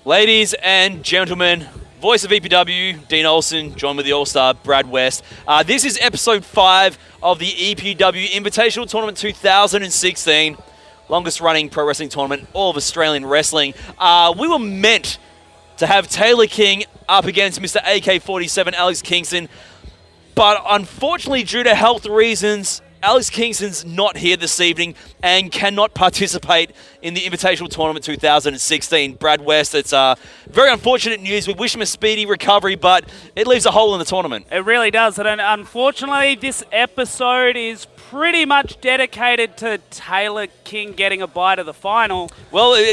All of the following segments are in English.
Ladies and gentlemen, voice of EPW, Dean Olsen, joined with the All-Star, Brad West. This is episode 5 of the EPW Invitational Tournament 2016, longest running pro wrestling tournament in all of Australian wrestling. We were meant to have Taylor King up against Mr. AK-47, Alex Kingston, but unfortunately due to health reasons, Alex Kingston's not here this evening and cannot participate in the Invitational Tournament 2016. Brad West, it's very unfortunate news. We wish him a speedy recovery, but it leaves a hole in the tournament. It really does. And unfortunately, this episode is pretty much dedicated to Taylor King getting a bye to the final. Well,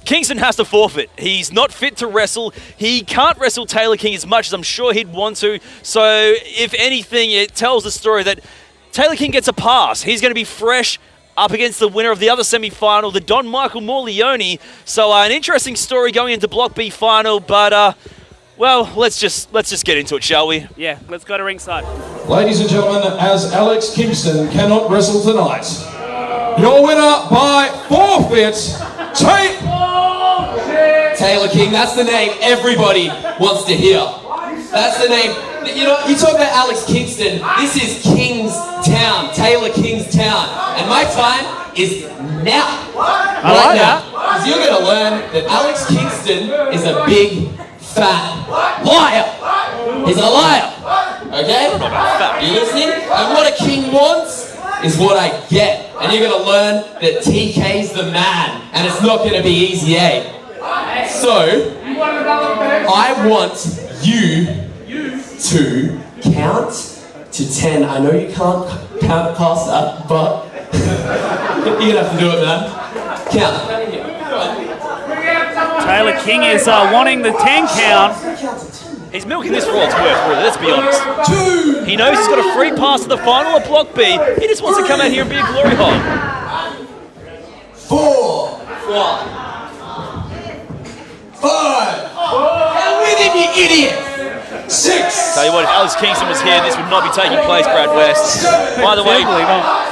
Kingston has to forfeit. He's not fit to wrestle. He can't wrestle Taylor King as much as I'm sure he'd want to. So, if anything, it tells the story that Taylor King gets a pass. He's going to be fresh up against the winner of the other semi-final, the Don Michael Morleone. So an interesting story going into Block B final, but well, let's just get into it, shall we? Yeah, let's go to ringside. Ladies and gentlemen, as Alex Kingston cannot wrestle tonight, your winner by forfeit, Taylor King. That's the name everybody wants to hear. That's the name. You know, you talk about Alex Kingston. This is Kingstown, Taylor Kingstown, and my time is now. I like that. Because you're going to learn that Alex Kingston is a big, fat liar. He's a liar. Okay? You listening? And what a king wants is what I get. And you're going to learn that TK's the man, and it's not going to be easy, eh? So, I want you to count to 10. I know you can't count past that, but you're going to have to do it, man. Count. Taylor King is wanting the 10 count. He's milking this for all it's worth, really, let's be honest. He knows he's got a free pass to the final of Block B. He just wants to come out here and be a glory hog. 4. 5. And with him, you idiot. 6. Tell you what, if Alex Kingston was here, this would not be taking place, Brad West. By the way,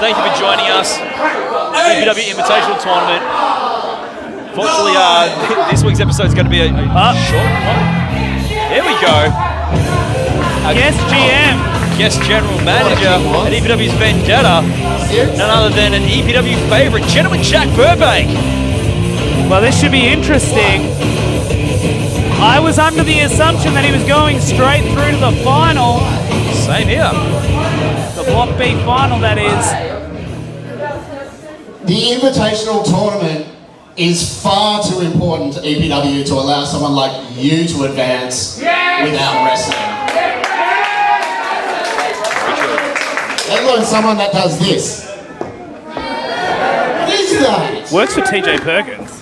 thank you for joining us. EPW Invitational Tournament. Fortunately, this week's episode is going to be a short one. There we go. Guest GM. Guest General Manager at EPW's Vendetta. None other than an EPW favourite, Gentleman Jack Burbank. Well, this should be interesting. I was under the assumption that he was going straight through to the final. Same here. The Block B final, that is. The Invitational Tournament is far too important to EPW to allow someone like you to advance without wrestling. Let alone someone that does this. What is that? Works for TJ Perkins.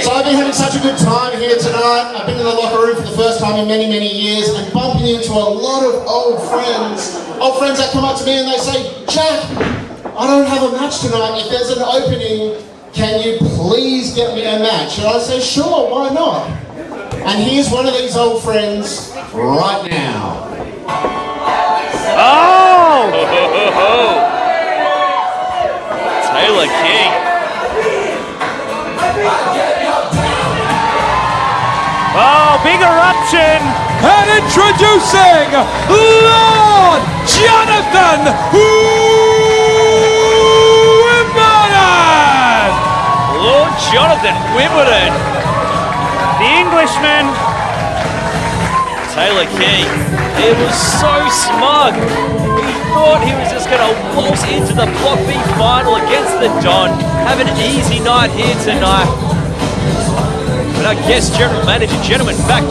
So I've been having such a good time here tonight. I've been in the locker room for the first time in many, many years and bumping into a lot of old friends that come up to me and they say, Jack, I don't have a match tonight. If there's an opening, can you please get me a match? And I say, sure, why not? And here's one of these old friends right now. Oh! Taylor King. Oh, big eruption! and introducing Lord Jonathan Wimbledon! Lord Jonathan Wimbledon. The Englishman. Taylor King. He was so smug. He thought he was just going to waltz into the Block B final against the Don. Have an easy night here tonight. But our guest general manager, gentleman, Jack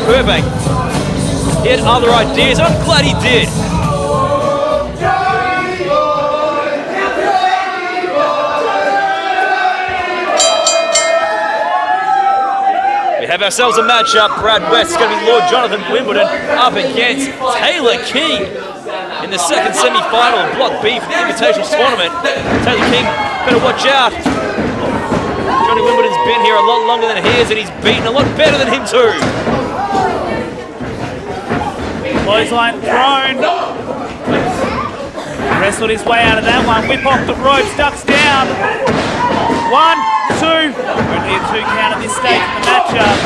Burbank, he had other ideas. I'm glad he did. We have ourselves a matchup. Brad West is going to be Lord Jonathan Wimbledon up against Taylor King in the second semi-final of Block B for the Invitational Tournament. Taylor King, better watch out. Johnny Wimbledon's been here a lot longer than he is, and he's beaten a lot better than him too. Clothesline thrown. Wrestled his way out of that one. Whip off the ropes, ducks down. 1, 2. Only a 2 count at this stage in the matchup.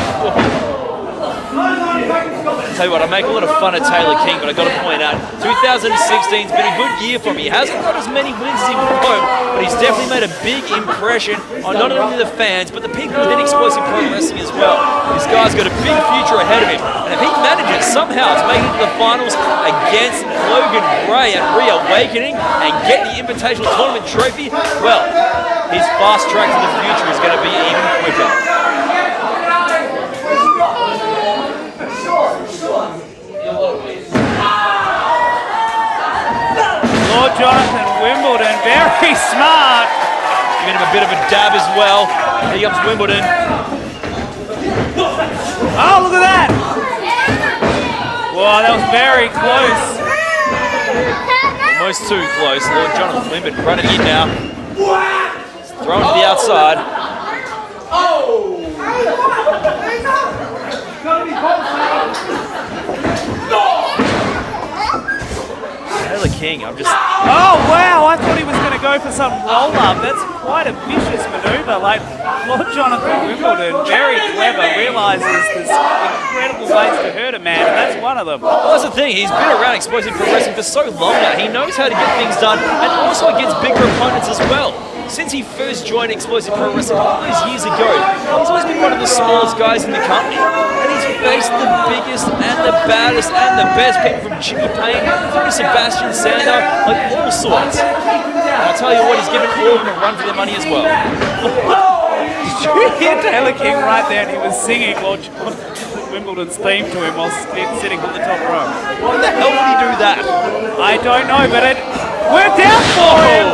Tell you what, I make a lot of fun of Taylor King, but I've got to point out, 2016's been a good year for him. He hasn't got as many wins as he would hope, but he's definitely made a big impression on not only the fans, but the people within Explosive Pro Wrestling as well. This guy's got a big future ahead of him, and if he manages somehow to make it to the finals against Logan Gray at Reawakening and get the Invitational Tournament trophy, well, his fast track to the future is going to be even quicker. Lord Jonathan Wimbledon, very smart. Giving him a bit of a dab as well. Here comes Wimbledon. Oh, look at that. Wow, that was very close. Almost too close. Lord Jonathan Wimbledon running in now. Thrown to the outside. Taylor King, I'm just... Oh, wow, I thought he was going to go for some roll-up. That's quite a vicious maneuver. Like, Lord Jonathan Wimbledon, very clever, realises there's incredible ways to hurt a man, and that's one of them. Well, that's the thing. He's been around Explosive Pro Wrestling for so long now. He knows how to get things done, and also against bigger opponents as well. Since he first joined Explosive Pro Wrestling all those years ago, he's always been one of the smallest guys in the company. And he's faced the biggest and the baddest and the best people from Jimmy Payne through to Sebastian Sander, like all sorts. And I'll tell you what, he's given all of them a run for their money as well. Did you hear Taylor King right there? And he was singing Lord Jonathan Wimbledon's theme to him while sitting on the top row. Why the hell would he do that? I don't know, but it worked out for him.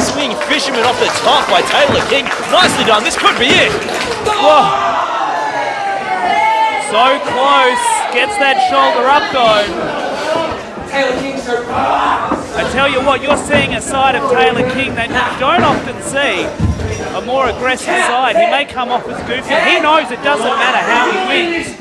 Swinging fisherman off the top by Taylor King. Nicely done. This could be it. Whoa. So close. Gets that shoulder up though. I tell you what, you're seeing a side of Taylor King that you don't often see. A more aggressive side. He may come off as goofy. He knows it doesn't matter how he wins.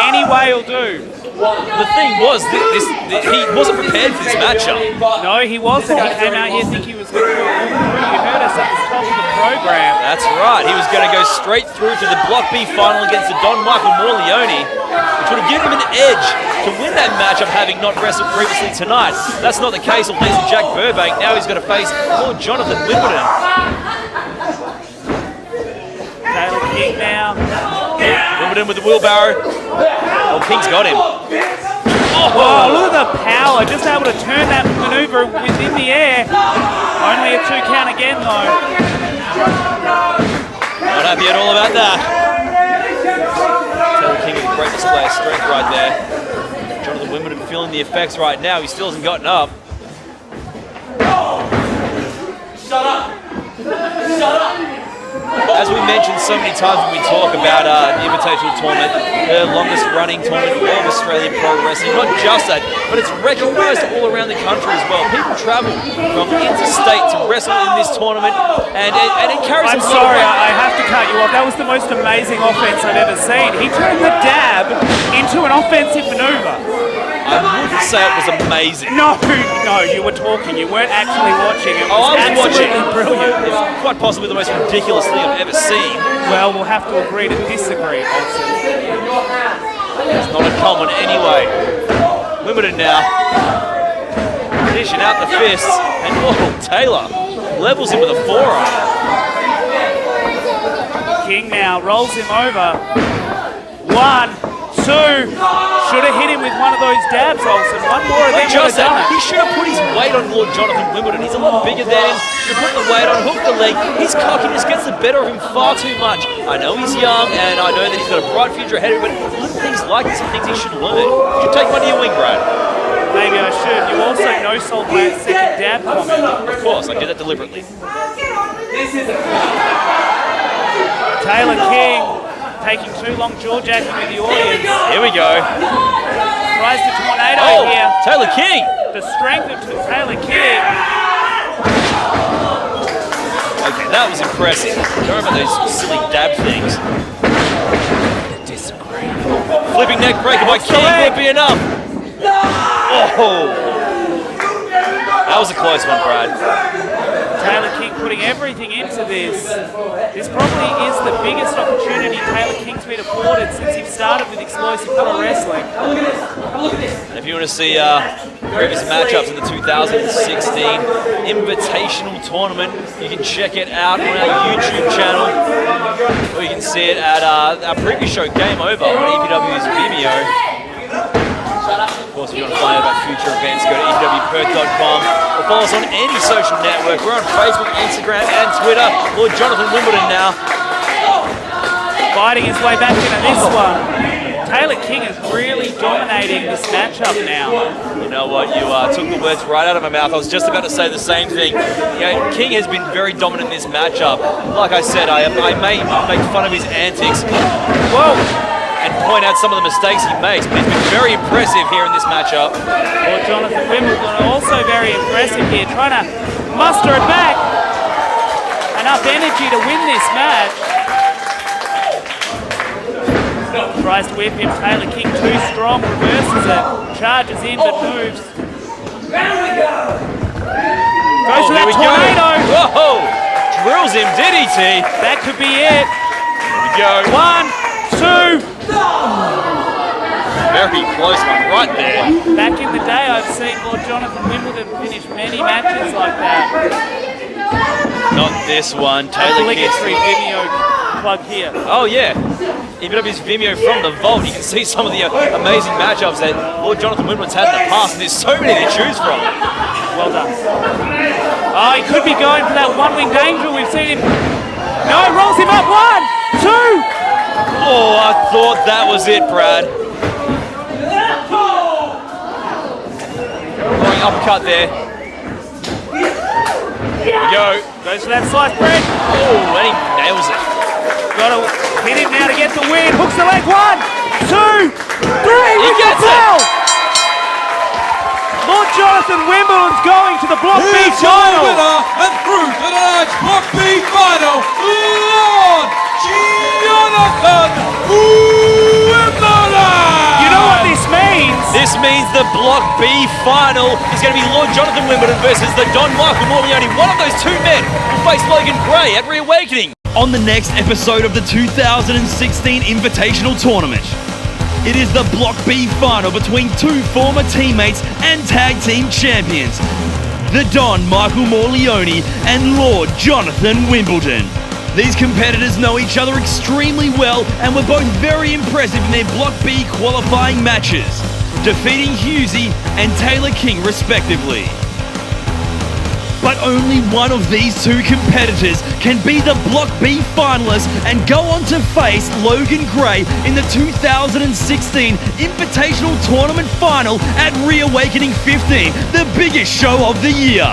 Any way he'll do. The thing was, he wasn't prepared for this matchup. No, he wasn't. He came out here thinking he was going to go through. You heard us at the top of the program. That's right. He was going to go straight through to the Block B final against the Don Michael Morleone, which would have given him an edge to win that matchup, having not wrestled previously tonight. That's not the case of facing Jack Burbank. Now he's got to face Lord Jonathan Wimbledon. Taylor King now. Wimbledon with the wheelbarrow. Oh, King's got him. Oh, look at the power. Just able to turn that maneuver within the air. Only a 2 count again, though. Not happy at all about that. Taylor King with a great display of strength right there. Jonathan Wimbledon feeling the effects right now. He still hasn't gotten up. Shut up! Shut up! As we mentioned so many times when we talk about the Invitational Tournament, the longest running tournament of Australian Pro Wrestling, not just that, but it's recognised all around the country as well. People travel from interstate to wrestle in this tournament, and it carries I'm a sorry, I have to cut you off. That was the most amazing offense I've ever seen. He turned the dab into an offensive maneuver. I wouldn't say it was amazing. No, you were talking. You weren't actually watching. It was I was watching. brilliant. It's quite possibly the most ridiculous thing I've ever seen. Well, we'll have to agree to disagree, Olsen. It's not uncommon anyway. Wimbledon now. Dishing out the fists. And Taylor levels him with a forearm. King now rolls him over. 1, 2. Should have hit him with one of those dabs, Olsen. One more of them would have done it. He should have put his weight on Lord Jonathan Wimbledon. He's a lot bigger than him. You put the weight on, hook the leg. His cockiness gets the better of him far too much. I know he's young, and I know that he's got a bright future ahead of him, but little things like this are things he should learn. You should take one to your wing, Brad. Maybe I should. You also no-sold my second dab comment. Of course, I did that deliberately. Taylor King taking too long jaw-jacking with the audience. Here we go. Tries the tornado here. Taylor King. The strength of Taylor King. Okay, that was impressive. Don't remember those silly dab things. Disagree. Flipping neck breaker by King would be enough. Oh. That was a close one, Brad. Taylor King putting everything into this. This probably is the biggest opportunity Taylor King's been afforded since he started with Explosive Pro Wrestling. And if you want to see previous matchups in the 2016 Invitational Tournament, you can check it out on our YouTube channel, or you can see it at our previous show, Game Over, on EPW's Vimeo. Of course, if you want to find out about future events, go to epwperth.com or follow us on any social network. We're on Facebook, Instagram, and Twitter. Lord Jonathan Wimbledon now. Fighting his way back into this one. Taylor King is really dominating this matchup now. You know what? You took the words right out of my mouth. I was just about to say the same thing. King has been very dominant in this matchup. Like I said, I may make fun of his antics. Whoa! And point out some of the mistakes he makes, but he's been very impressive here in this matchup. Well, Jonathan Wimbledon also very impressive here, trying to muster it back. Enough energy to win this match. Tries to whip him, Taylor King too strong, reverses it, charges in but moves. Goes for that tornado. Whoa! Drills him, DDT. That could be it. Here we go. 1, 2. Very close one right there. Back in the day, I've seen Lord Jonathan Wimbledon finish many matches like that. Not this one. Taylor King. Obligatory Vimeo plug here. Oh yeah. EPW's Vimeo from the vault. You can see some of the amazing matchups that Lord Jonathan Wimbledon's had in the past, and there's so many to choose from. Well done. Oh, he could be going for that one-winged angel. We've seen him. No, rolls him up. 1, 2. Oh, I thought that was it, Brad. Going uppercut there. Here we go. Goes for that sliced bread. Oh, and he nails it. Got to hit him now to get the win. Hooks the leg. 1, 2, 3. He gets it. Lord Jonathan Wimbledon's going to the Block B final. Winner and through to tonight's Block B final, Lord Jonathan Wimbledon! You know what this means? This means the Block B final is going to be Lord Jonathan Wimbledon versus the Don Michael Morleone. One of those two men will face Logan Gray at Reawakening. On the next episode of the 2016 Invitational Tournament, it is the Block B final between two former teammates and tag team champions, the Don Michael Morleone and Lord Jonathan Wimbledon. These competitors know each other extremely well and were both very impressive in their Block B qualifying matches, defeating Husey and Taylor King respectively. But only one of these two competitors can be the Block B finalist and go on to face Logan Gray in the 2016 Invitational Tournament final at Reawakening 15, the biggest show of the year.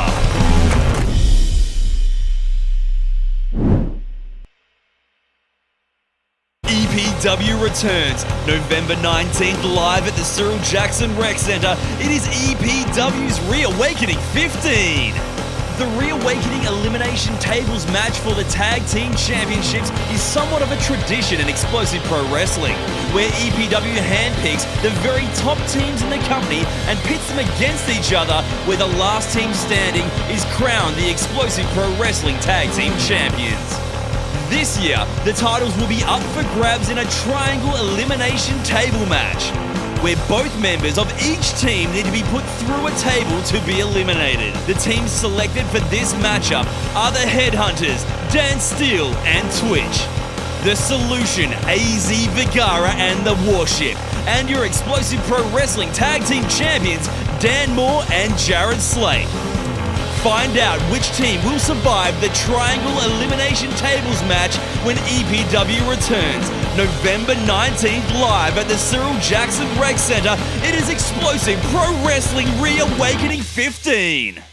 EPW returns November 19th live at the Cyril Jackson Rec Center. It is EPW's Reawakening 15. The Reawakening Elimination Tables match for the Tag Team Championships is somewhat of a tradition in Explosive Pro Wrestling, where EPW handpicks the very top teams in the company and pits them against each other, where the last team standing is crowned the Explosive Pro Wrestling Tag Team Champions. This year, the titles will be up for grabs in a triangle elimination table match, where both members of each team need to be put through a table to be eliminated. The teams selected for this matchup are the Headhunters, Dan Steele and Twitch, The Solution, AZ Vigara and The Warship, and your Explosive Pro Wrestling Tag Team Champions, Dan Moore and Jared Slate. Find out which team will survive the Triangle Elimination Tables match when EPW returns November 19th live at the Cyril Jackson Rec Center. It is Explosive Pro Wrestling Reawakening 15.